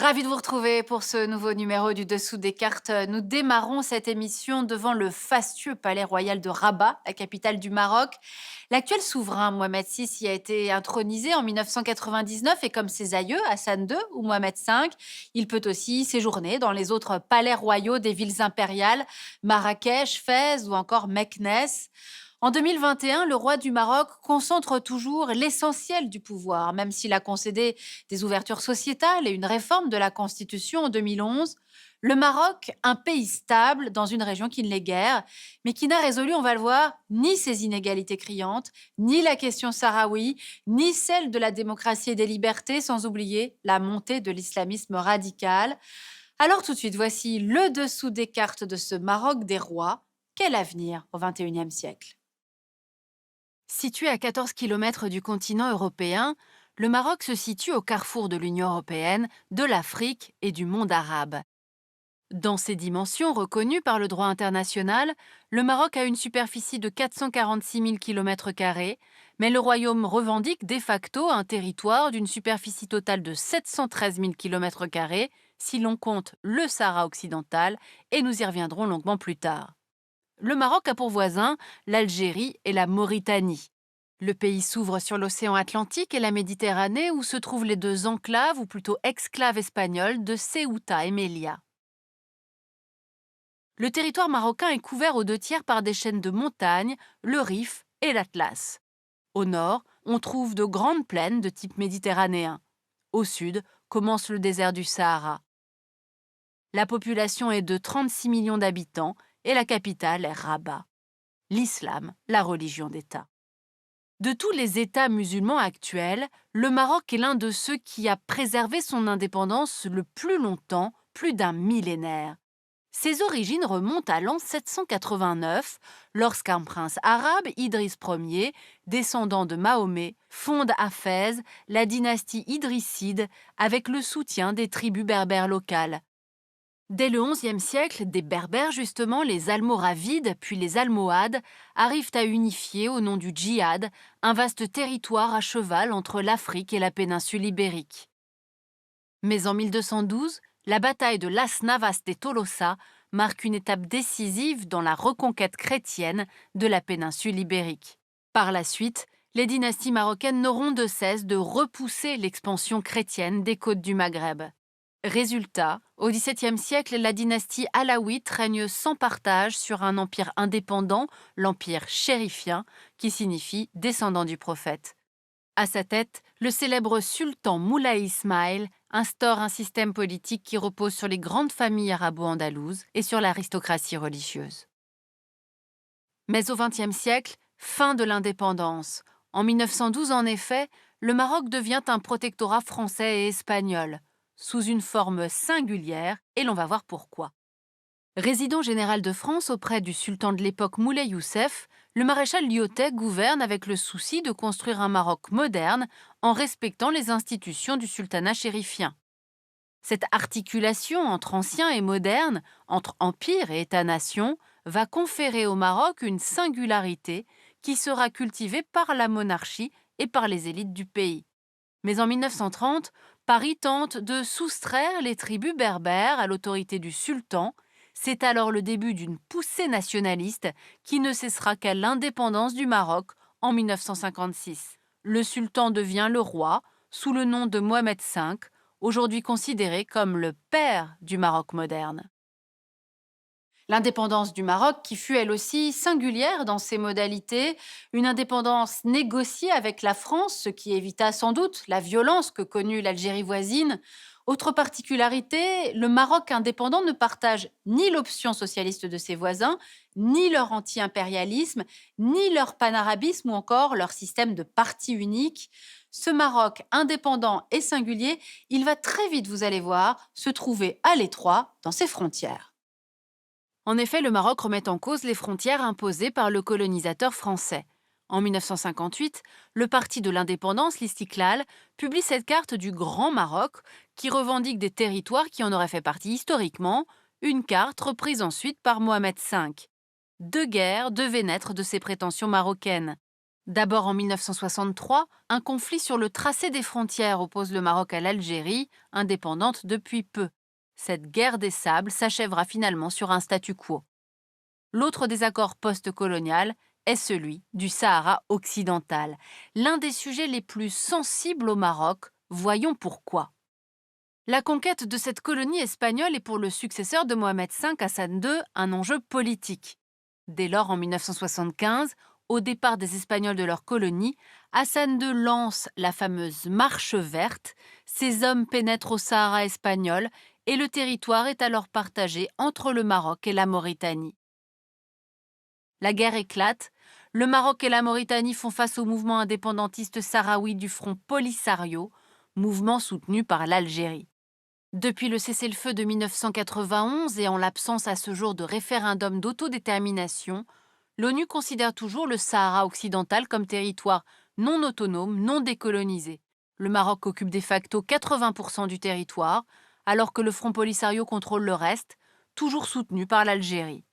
Ravi de vous retrouver pour ce nouveau numéro du Dessous des cartes. Nous démarrons cette émission devant le fastueux palais royal de Rabat, la capitale du Maroc. L'actuel souverain Mohamed VI y a été intronisé en 1999 et comme ses aïeux, Hassan II ou Mohamed V, il peut aussi séjourner dans les autres palais royaux des villes impériales, Marrakech, Fès ou encore Meknès. En 2021, le roi du Maroc concentre toujours l'essentiel du pouvoir, même s'il a concédé des ouvertures sociétales et une réforme de la Constitution en 2011. Le Maroc, un pays stable dans une région qui ne l'est guère, mais qui n'a résolu, on va le voir, ni ses inégalités criantes, ni la question sahraoui, ni celle de la démocratie et des libertés, sans oublier la montée de l'islamisme radical. Alors tout de suite, voici le dessous des cartes de ce Maroc des rois. Quel avenir au XXIe siècle? Situé à 14 kilomètres du continent européen, le Maroc se situe au carrefour de l'Union européenne, de l'Afrique et du monde arabe. Dans ses dimensions reconnues par le droit international, le Maroc a une superficie de 446 000 km², mais le royaume revendique de facto un territoire d'une superficie totale de 713 000 km² si l'on compte le Sahara occidental, et nous y reviendrons longuement plus tard. Le Maroc a pour voisins l'Algérie et la Mauritanie. Le pays s'ouvre sur l'océan Atlantique et la Méditerranée où se trouvent les deux enclaves ou plutôt exclaves espagnoles de Ceuta et Melilla. Le territoire marocain est couvert aux deux tiers par des chaînes de montagnes, le Rif et l'Atlas. Au nord, on trouve de grandes plaines de type méditerranéen. Au sud, commence le désert du Sahara. La population est de 36 millions d'habitants et la capitale est Rabat. L'islam, la religion d'État. De tous les États musulmans actuels, le Maroc est l'un de ceux qui a préservé son indépendance le plus longtemps, plus d'un millénaire. Ses origines remontent à l'an 789, lorsqu'un prince arabe, Idriss Ier, descendant de Mahomet, fonde à Fès la dynastie idrisside avec le soutien des tribus berbères locales. Dès le XIe siècle, des Berbères justement, les Almoravides puis les Almohades, arrivent à unifier au nom du djihad un vaste territoire à cheval entre l'Afrique et la péninsule ibérique. Mais en 1212, la bataille de Las Navas de Tolosa marque une étape décisive dans la reconquête chrétienne de la péninsule ibérique. Par la suite, les dynasties marocaines n'auront de cesse de repousser l'expansion chrétienne des côtes du Maghreb. Résultat, au XVIIe siècle, la dynastie alaouite règne sans partage sur un empire indépendant, l'empire chérifien, qui signifie descendant du prophète. À sa tête, le célèbre sultan Moulay Ismaïl instaure un système politique qui repose sur les grandes familles arabo-andalouses et sur l'aristocratie religieuse. Mais au XXe siècle, fin de l'indépendance. En 1912, en effet, le Maroc devient un protectorat français et espagnol, sous une forme singulière, et l'on va voir pourquoi. Résident général de France auprès du sultan de l'époque Moulay Youssef, le maréchal Lyautey gouverne avec le souci de construire un Maroc moderne en respectant les institutions du sultanat chérifien. Cette articulation entre ancien et moderne, entre empire et État-nation, va conférer au Maroc une singularité qui sera cultivée par la monarchie et par les élites du pays. Mais en 1930, Paris tente de soustraire les tribus berbères à l'autorité du sultan. C'est alors le début d'une poussée nationaliste qui ne cessera qu'à l'indépendance du Maroc en 1956. Le sultan devient le roi, sous le nom de Mohamed V, aujourd'hui considéré comme le père du Maroc moderne. L'indépendance du Maroc, qui fut elle aussi singulière dans ses modalités, une indépendance négociée avec la France, ce qui évita sans doute la violence que connut l'Algérie voisine. Autre particularité, le Maroc indépendant ne partage ni l'option socialiste de ses voisins, ni leur anti-impérialisme, ni leur panarabisme ou encore leur système de parti unique. Ce Maroc indépendant et singulier, il va très vite, vous allez voir, se trouver à l'étroit dans ses frontières. En effet, le Maroc remet en cause les frontières imposées par le colonisateur français. En 1958, le Parti de l'indépendance, l'Istiklal, publie cette carte du Grand Maroc qui revendique des territoires qui en auraient fait partie historiquement, une carte reprise ensuite par Mohamed V. Deux guerres devaient naître de ces prétentions marocaines. D'abord en 1963, un conflit sur le tracé des frontières oppose le Maroc à l'Algérie, indépendante depuis peu. Cette guerre des sables s'achèvera finalement sur un statu quo. L'autre désaccord post-colonial est celui du Sahara occidental, l'un des sujets les plus sensibles au Maroc. Voyons pourquoi. La conquête de cette colonie espagnole est pour le successeur de Mohamed V, Hassan II, un enjeu politique. Dès lors, en 1975, au départ des Espagnols de leur colonie, Hassan II lance la fameuse Marche verte. Ces hommes pénètrent au Sahara espagnol et le territoire est alors partagé entre le Maroc et la Mauritanie. La guerre éclate, le Maroc et la Mauritanie font face au mouvement indépendantiste sahraoui du Front Polisario, mouvement soutenu par l'Algérie. Depuis le cessez-le-feu de 1991 et en l'absence à ce jour de référendum d'autodétermination, l'ONU considère toujours le Sahara occidental comme territoire non autonome, non décolonisé. Le Maroc occupe de facto 80% du territoire, alors que le Front Polisario contrôle le reste, toujours soutenu par l'Algérie.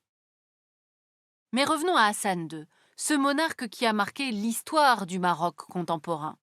Mais revenons à Hassan II, ce monarque qui a marqué l'histoire du Maroc contemporain.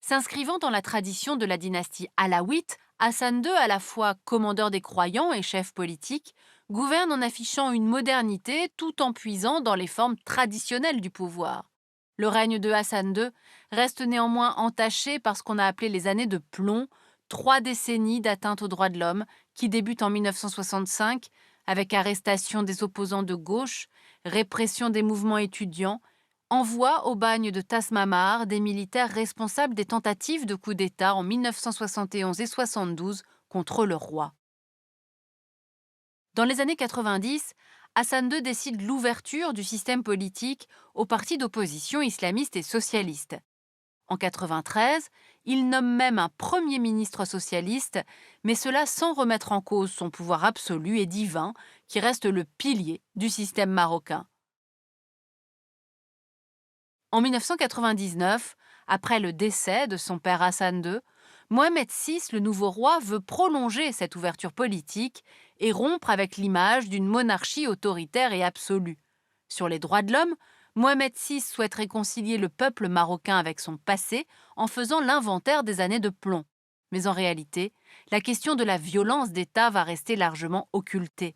S'inscrivant dans la tradition de la dynastie alaouite, Hassan II, à la fois commandeur des croyants et chef politique, gouverne en affichant une modernité tout en puisant dans les formes traditionnelles du pouvoir. Le règne de Hassan II reste néanmoins entaché par ce qu'on a appelé les années de plomb, 3 décennies d'atteinte aux droits de l'homme qui débutent en 1965 avec arrestation des opposants de gauche, répression des mouvements étudiants, envoie au bagne de Tasmamart des militaires responsables des tentatives de coup d'État en 1971 et 72 contre le roi. Dans les années 90, Hassan II décide l'ouverture du système politique aux partis d'opposition islamistes et socialistes. En 1993, il nomme même un premier ministre socialiste, mais cela sans remettre en cause son pouvoir absolu et divin, qui reste le pilier du système marocain. En 1999, après le décès de son père Hassan II, Mohamed VI, le nouveau roi, veut prolonger cette ouverture politique et rompre avec l'image d'une monarchie autoritaire et absolue. Sur les droits de l'homme, Mohamed VI souhaite réconcilier le peuple marocain avec son passé en faisant l'inventaire des années de plomb. Mais en réalité, la question de la violence d'État va rester largement occultée.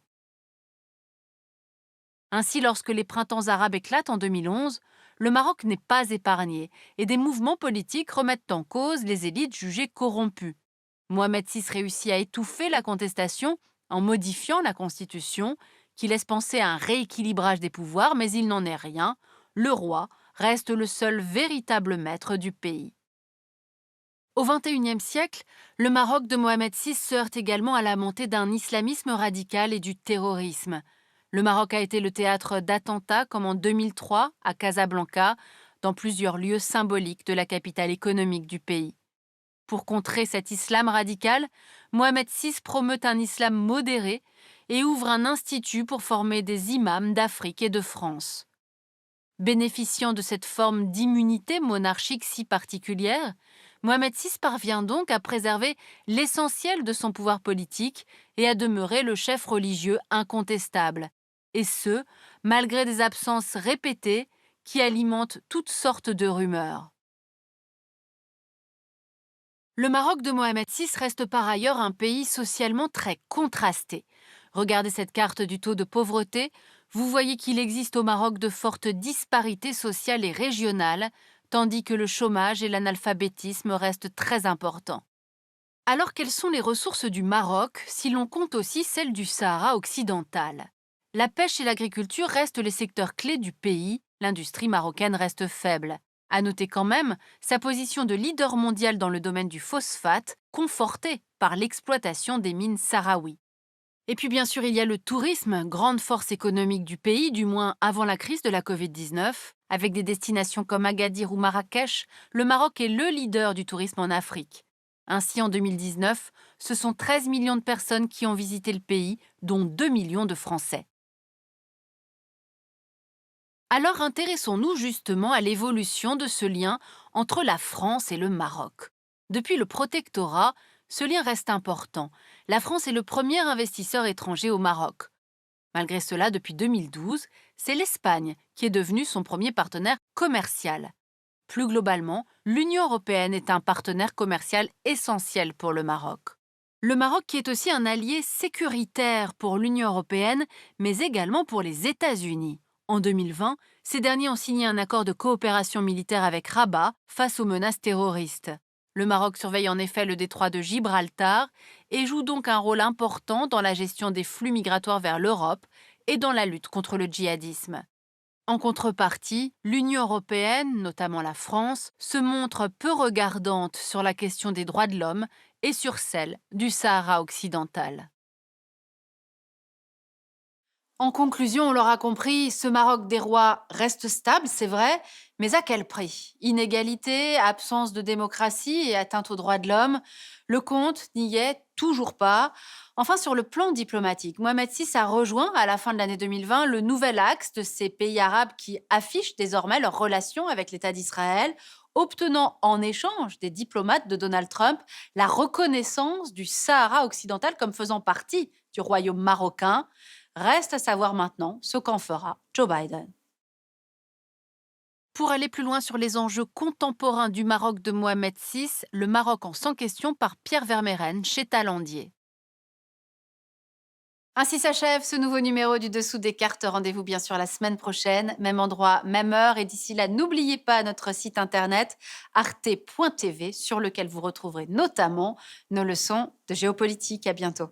Ainsi, lorsque les printemps arabes éclatent en 2011, le Maroc n'est pas épargné et des mouvements politiques remettent en cause les élites jugées corrompues. Mohamed VI réussit à étouffer la contestation en modifiant la constitution, qui laisse penser à un rééquilibrage des pouvoirs, mais il n'en est rien. Le roi reste le seul véritable maître du pays. Au XXIe siècle, le Maroc de Mohamed VI se heurte également à la montée d'un islamisme radical et du terrorisme. Le Maroc a été le théâtre d'attentats comme en 2003 à Casablanca, dans plusieurs lieux symboliques de la capitale économique du pays. Pour contrer cet islam radical, Mohamed VI promeut un islam modéré et ouvre un institut pour former des imams d'Afrique et de France. Bénéficiant de cette forme d'immunité monarchique si particulière, Mohamed VI parvient donc à préserver l'essentiel de son pouvoir politique et à demeurer le chef religieux incontestable, et ce, malgré des absences répétées qui alimentent toutes sortes de rumeurs. Le Maroc de Mohamed VI reste par ailleurs un pays socialement très contrasté. Regardez cette carte du taux de pauvreté, vous voyez qu'il existe au Maroc de fortes disparités sociales et régionales, tandis que le chômage et l'analphabétisme restent très importants. Alors quelles sont les ressources du Maroc si l'on compte aussi celles du Sahara occidental? La pêche et l'agriculture restent les secteurs clés du pays, l'industrie marocaine reste faible. À noter quand même sa position de leader mondial dans le domaine du phosphate, confortée par l'exploitation des mines sahraouis. Et puis bien sûr, il y a le tourisme, grande force économique du pays, du moins avant la crise de la Covid-19. Avec des destinations comme Agadir ou Marrakech, le Maroc est le leader du tourisme en Afrique. Ainsi, en 2019, ce sont 13 millions de personnes qui ont visité le pays, dont 2 millions de Français. Alors intéressons-nous justement à l'évolution de ce lien entre la France et le Maroc. Depuis le protectorat, ce lien reste important. La France est le premier investisseur étranger au Maroc. Malgré cela, depuis 2012, c'est l'Espagne qui est devenue son premier partenaire commercial. Plus globalement, l'Union européenne est un partenaire commercial essentiel pour le Maroc. Le Maroc qui est aussi un allié sécuritaire pour l'Union européenne, mais également pour les États-Unis. En 2020, ces derniers ont signé un accord de coopération militaire avec Rabat face aux menaces terroristes. Le Maroc surveille en effet le détroit de Gibraltar et joue donc un rôle important dans la gestion des flux migratoires vers l'Europe et dans la lutte contre le djihadisme. En contrepartie, l'Union européenne, notamment la France, se montre peu regardante sur la question des droits de l'homme et sur celle du Sahara occidental. En conclusion, on l'aura compris, ce Maroc des rois reste stable, c'est vrai, mais à quel prix? Inégalité, absence de démocratie et atteinte aux droits de l'homme. Le compte n'y est toujours pas. Enfin, sur le plan diplomatique, Mohamed VI a rejoint à la fin de l'année 2020 le nouvel axe de ces pays arabes qui affichent désormais leurs relations avec l'État d'Israël, obtenant en échange des diplomates de Donald Trump la reconnaissance du Sahara occidental comme faisant partie du royaume marocain. Reste à savoir maintenant ce qu'en fera Joe Biden. Pour aller plus loin sur les enjeux contemporains du Maroc de Mohamed VI, le Maroc en 100 questions par Pierre Vermeyren chez Talandier. Ainsi s'achève ce nouveau numéro du Dessous des cartes. Rendez-vous bien sûr la semaine prochaine, même endroit, même heure. Et d'ici là, n'oubliez pas notre site internet arte.tv sur lequel vous retrouverez notamment nos leçons de géopolitique. À bientôt.